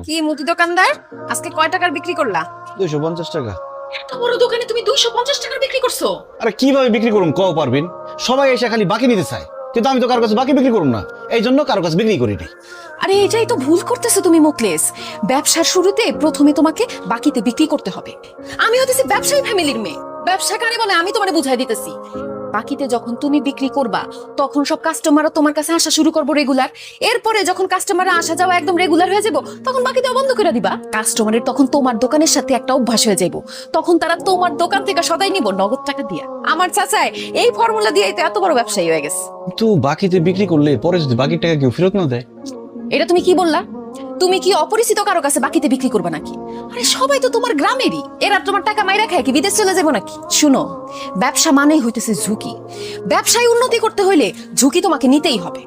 কি মুদি দোকানদার, আজকে কয় টাকার বিক্রি করলা? 250 টাকা। এত বড় দোকানে তুমি 250 টাকার বিক্রি করছো? আরে কিভাবে বিক্রি করুম কও পারবেন? সবাই এসে খালি বাকি নিতে চায়, কিন্তু আমি তো কারো কাছে বাকি বিক্রি করুম না, এই জন্য কারো কাছে বিক্রি করি নাই। আরে এটাই তো ভুল করতেছো তুমি মুকলেশ। ব্যবসার শুরুতে প্রথমে তোমাকে বাকিতে বিক্রি করতে হবে। আমি হতেছি ব্যবসায়ী ফ্যামিলির মেয়ে, ব্যবসা কারে বলে আমি তোমারে বুঝাই দিতেছি। বাকিতে যখন তুমি বিক্রি করবা তখন সব কাস্টমারও তোমার কাছে আসা শুরু করবো রেগুলার। এরপরে যখন কাস্টমাররা আসা যাওয়া একদম রেগুলার হয়ে যাবো তখন বাকিতে বন্ধ করে দিবা। কাস্টমারের তখন তোমার দোকানের সাথে একটা অভ্যাস হয়ে যাবো, তখন তারা তোমার দোকান থেকে সদাই নিব নগদ টাকা দিয়া। আমার চাচাই এই ফর্মুলা দিয়ে তো এত বড় ব্যবসায়ী হয়ে গেছে। কিন্তু বাকিতে বিক্রি করলে পরে যদি বাকির টাকা কেউ ফেরত না দেয়? এটা তুমি কি বললা? তুমি কি অপরিচিত কারো কাছে বাকিতে বিক্রি করবে নাকি? আরে সবাই তো তোমার গ্রামেরই, এরা তোমার টাকা মাইরা খায় কি বিদেশ চলে যাবো নাকি? শুনো, ব্যবসা মানেই হইতেছে ঝুঁকি। ব্যবসায় উন্নতি করতে হইলে ঝুঁকি তোমাকে নিতেই হবে।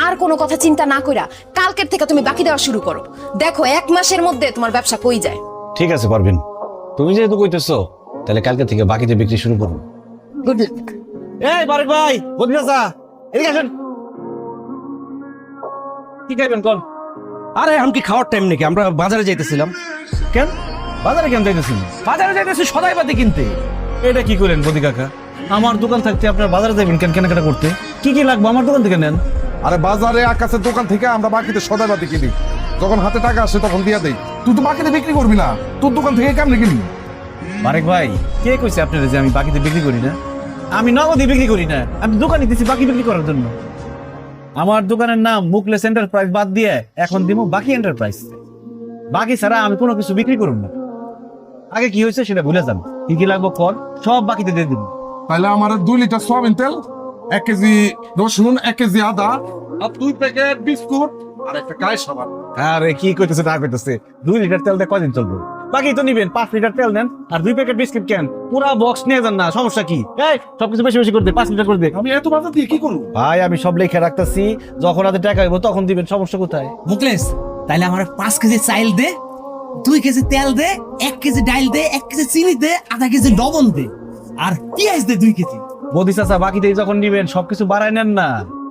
আর কোনো কথা চিন্তা না কইরা কালকের থেকে তুমি বাকি দেওয়া শুরু করো। দেখো 1 মাসের মধ্যে তোমার ব্যবসা কই যায়। ঠিক আছে পারবেন, তুমি যেহেতু কইতেছো তাহলে কালকে থেকে বাকিতে বিক্রি শুরু করব। Good luck. এই বারেক ভাই, বদিনা চা এদিকে আসেন। কি খাইবেন কোন? আরে এখন কি খাওয়ার টাইম নাকি? আমরা বাজারে যাইতেছিলাম। কেন বাজারে কেন যাইতেছেন? বাজারে যাইতেছি সদাইপাতি কিনতে। এটা কি করেন বদি কাকা? আমার দোকান থাকতে আপনার বাজারে যাবেন কেন কেনাকাটা করতে? কি কি লাগবে আমার দোকান থেকে নেন। আরে বাজারে আকাশের দোকান থেকে আমরা বাকিতে সদাইপাতি কিনি, যখন হাতে টাকা আসে তখন দিয়া দেই। তুই তো বাকিতে বিক্রি করবি না, তোর দোকান থেকে কেমনে কিনবি? বারেক ভাই, কে কইছে আপনারা যে আমি বাকিতে বিক্রি করি না? আমি নগদে বিক্রি করি না, আমি দোকানে দিছি বাকি বিক্রি করার জন্য। আমার দোকানের নাম মুকলেস এন্টারপ্রাইজ বাদ দিয়ে এখন দিব বাকি এন্টারপ্রাইজ। বাকি ছাড়া আমি কোনো কিছু বিক্রি করব না। আগে কি হয়েছে সেটা ভুলে যান, কি কি লাগবে কর সব বাকিতে দিয়ে দিব। তাহলে আমার 2 লিটার সয়াবিন তেল, 1 কেজি রসুন, 1 কেজি আদা, আর 2 প্যাকেট বিস্কুট আর একটা গায়ে সাবান। আরে কি কইতেছে না কইতেছে, 2 লিটার তেল দিয়ে কদিন চলবে? বাকি তো নিবেন 5 লিটার তেল নেন আর 2 প্যাকেট বিস্কিট কেন, পুরা বক্স নিয়ে যান না, সমস্যা কি? এই সবকিছু বেশি বেশি করে দে, 5 লিটার করে দে। আমি এত বাজার দিয়ে কি করবো? ভাই আমি সব লেখা রাখতেছি, যখন হাতে টাকা হইব তখন দিবেন, সমস্যা কোথায়? মুকলেশ, তাইলে আমার 5 কেজি চাইল দে, 2 কেজি তেল দে, 1 কেজি ডাইল দে, 1 কেজি চিনি দে, আধা কেজি লবণ দে, আর পেঁয়াজ দে 2 কেজি। বদি চাচা বাকিতে যখন নিবেন সবকিছু বাড়াই নেন না।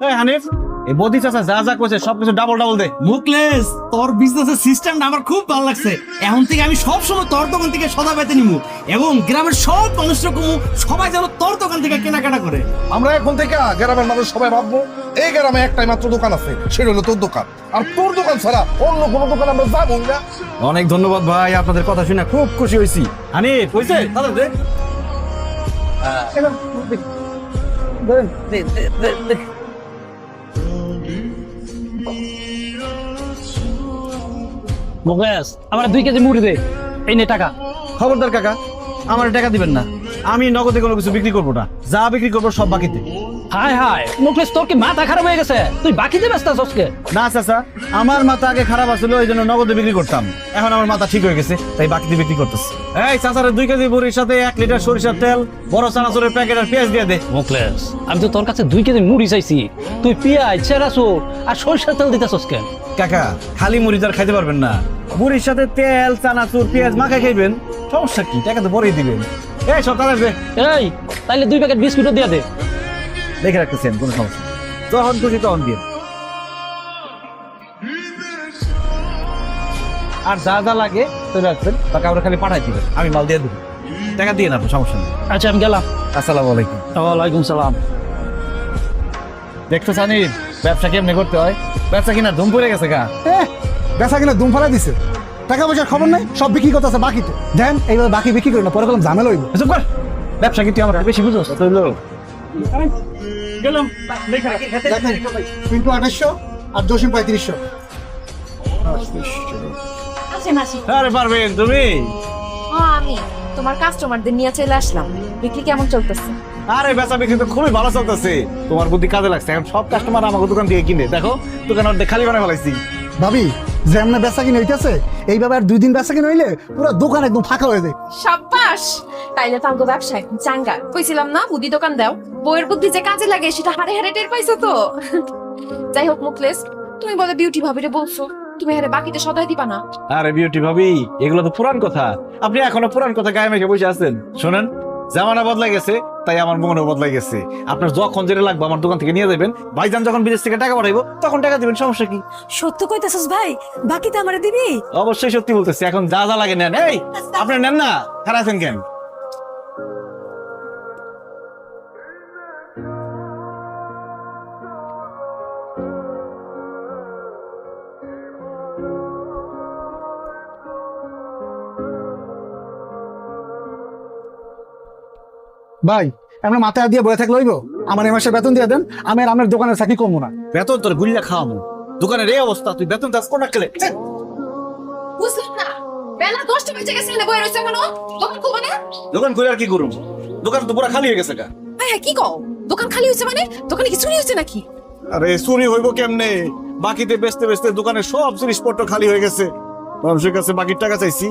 এই হানিফ, এই বদি চাচা যা যা কইছে সবকিছু ডাবল ডাবল দে। মুকলেশ, তোর বিজনেসের সিস্টেমটা আমার খুব ভালো লাগছে। এখন থেকে আমি সব সময় তোর দোকান থেকে সদা পেতে নিমু এবং গ্রামের সব মানুষরা কমু, সবাই যেন তোর দোকান থেকে কেনাকাটা করে। আমরা এখন থেকে গ্রামের মানুষ সবাই ভাববো এই গ্রামে একটাই মাত্র দোকান আছে, সেটা হলো তোর দোকান। আর তোর দোকান ছাড়া অন্য কোনো দোকান আমরা যাবো না। অনেক ধন্যবাদ ভাই, আপনাদের কথা শুনে খুব খুশি হয়েছি। হানিফ কইছে দাদা দে। মুকেশ, আমার 2 কেজি মুড়ি দে, এই নে টাকা। খবরদার কাকা, আমার টাকা দিবেন না, আমি নগদে কোনো কিছু বিক্রি করবো না, যা বিক্রি করবো সব বাকিতে। হায় হায় মুকেশ, তোর কি মাথা খারাপ হয়ে গেছে? তুই বাকিতে ব্যস্ত আছিস কে? না চাচা, আমার মাথা আগে খারাপ আছিল, ওই জন্য নগদে বিক্রি করতাম, এখন আমার মাথা ঠিক হয়ে গেছে তাই বাকিতে বিক্রি করতেছি। এই চাচারে 2 কেজি মুড়ির সাথে 1 লিটার সরিষার তেল, বড় চানাচুরের প্যাকেট আর পেঁয়াজ দিয়ে দে। মুকেশ, আমি তো তোর কাছে 2 কেজি মুড়ি চাইছি, তুই পেঁয়াজ, চেরাচুর আর সরিষার তেল দিতেছিস কেন? কাকা খালি মুড়ি তো আর খাইতে পারবেন না, মুড়ির সাথে তেল, চানাচুর, পেঁয়াজ মাখা খাইবেন, সমস্যা কি? টাকা তো পরেই দিবেন। এই সব তাড়াতাড়ি দে। এই তাইলে 2 প্যাকেট বিস্কুটও দিয়ে দে। দেখে রাখতেছেন, কোনো সমস্যা নেই, যখন খুশি তখন দিন। আর যা যা লাগে চলে আসবেন, বা কাউরে খালি পাঠাই দিবেন, আমি মাল দিয়ে দেবো, টাকা দিয়ে না, সমস্যা নেই। আচ্ছা আমি গেলাম। আসসালামু আলাইকুম। ওয়ালাইকুম সালাম। দেখতো জানি ব্যবসা কেমনে করতে হয়, ব্যবসা কিনা ধুম পড়ে গেছে গা। বেচা কিনা দুম ফেলাই দিছে, টাকা পয়সার খবর নাই, সব বিক্রি করতেছে বাকিতে। দেন এইভাবে বাকি বিক্রি করি না, পরে কোনো ঝামেলা হইব। চুপ কর, ব্যবসা কিন্তু আমার বেশি বুঝোস তো হইলো। গেলাম। কিন্তু 2800 আর জসিম 3500। আসেন আসেন। আরে পারবেন তুমি? আমি তোমার কাস্টমারদের নিয়ে চলে আসলাম। বিক্রি কেমন চলতেছে? আরে বেচা বিক্রি তো খুবই ভালো চলতেছে, তোমার বুদ্ধি কাজে লাগছে, এখন সব কাস্টমার আমাকে দোকান থেকে কিনে, দেখো দোকান অর্ধেক খালি বানায় ফেলাইছি। ভাবি যেমন বেচা কিনে হইতেছে, এইভাবে আর 2 দিন বেচা কিনে হইলে পুরো দোকান একদম ফাঁকা হয়ে যায়। সাব্বাস, তাইলে তো আমগো ব্যবসায় চাঙ্গা। কইছিলাম না বুদ্ধি দোকান দাও, বইয়ের বুদ্ধি যে কাজে লাগে সেটা হারে হারে টের পাইছো তো। যাই হোক মুকলেশ, তুমি বলে বিউটি ভাবিরে বলছো তুমি হারে বাকিতে সদাই দিবা না। আরে বিউটি ভাবি, এগুলো তো পুরান কথা, আপনি এখনো পুরান কথা গায়ে মেখে বসে আছেন। শোনেন, জামানা বদলাই গেছে, তাই আমার মনও বদলাই গেছে। আপনার যখন যেটা লাগবে আমার দোকান থেকে নিয়ে যাবেন। ভাইজান যখন বিদেশ থেকে টাকা পাঠাইবো তখন টাকা দিবেন, সমস্যা কি? সত্য কইতাছস ভাই, বাকিতে আমারে দিবি? অবশ্যই সত্যি বলতেছি, এখন যা যা লাগে নেন। এই আপনি নেন না, খারাপ আছেন কেন? ভাই আমরা মাথায় দিয়ে বয়ে থাকলে হইব? আমার এই মাসে বেতন দিয়ে দেন, আমি আর আমার দোকানের চাকরি করবো না। বেতন তোর গুল্লা খাওয়াবো, দোকানের এই অবস্থা, তুই বেতন চাস কোন খেলে? বুঝলাম না, বেলা 10টা বেজে গেছে, এখানে বয়ে রইছো কেন? দোকান খুলবা না? দোকান খুলে আর কি করবো? দোকান তো পুরো খালি হয়ে গেছে গা। হ্যাঁ, কি কও? দোকান খালি হয়েছে মানে? দোকানে কি চুরি হয়েছে নাকি? আরে চুরি হইব কেমনে? বাকিতে বেচতে বেচতে দোকানের সব জিনিসপত্র খালি হয়ে গেছে। মানুষের কাছে বাকির টাকা চাইছি,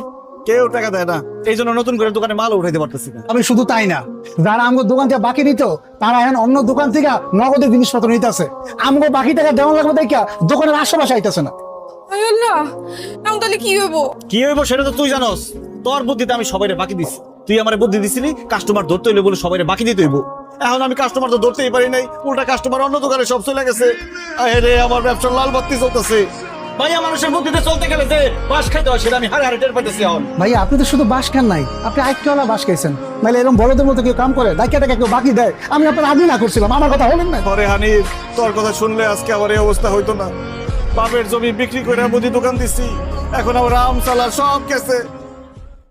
কেউ টাকা দেয় না। এই জন্য নতুন করে দোকানে মাল উঠাইতে পারতেছি না। আমি শুধু তাই না, যারা আমগো দোকান থেকে বাকি নিত তারা এখন অন্য দোকান থেকে নগদের জিনিসপত্র নিতেছে। আমগো বাকি টাকা দেওয়া লাগবে দেখা দোকানের আশেপাশে আইতেছে না। আয় আল্লাহ, এখন তাহলে কি হইব? কি হইব সেটা তো তুই জানোস। তোর বুদ্ধিতে আমি সবাইরে বাকি দিছি, তুই আমার বুদ্ধি দিছিলি কাস্টমার ধরতে হইলে বলে সবাইরে বাকি দিতে হইব। এখন আমি কাস্টমার তো ধরতেই পারি নাই, উল্টা কাস্টমার অন্য দোকানে সব চলে গেছে। আরে আমার ব্যবসার লাল বাতি চলতেছে। ভাইয়া মানুষের বুদ্ধিতে চলতে গেলে যে বাস খাইতে হয় সেটা আমি হারে হারে টের পাইতেছি এখন। ভাইয়া আপনি তো শুধু বাস খান নাই, আপনি আইকলা বাস খাইছেন। নাহলে এরকম বড়দের মতো কেউ কাম করে ডাকিয়া টাকা কেউ বাকি দেয়? আমি আপনার আগে না করছিলাম, আমার কথা হলেন না। পরে হানিফ, তোর কথা শুনলে আজকে আমার এই অবস্থা হইতো না। বাপের জমি বিক্রি করে মুদি দোকান দিছি, এখন আমার আম চালা সব গেছে।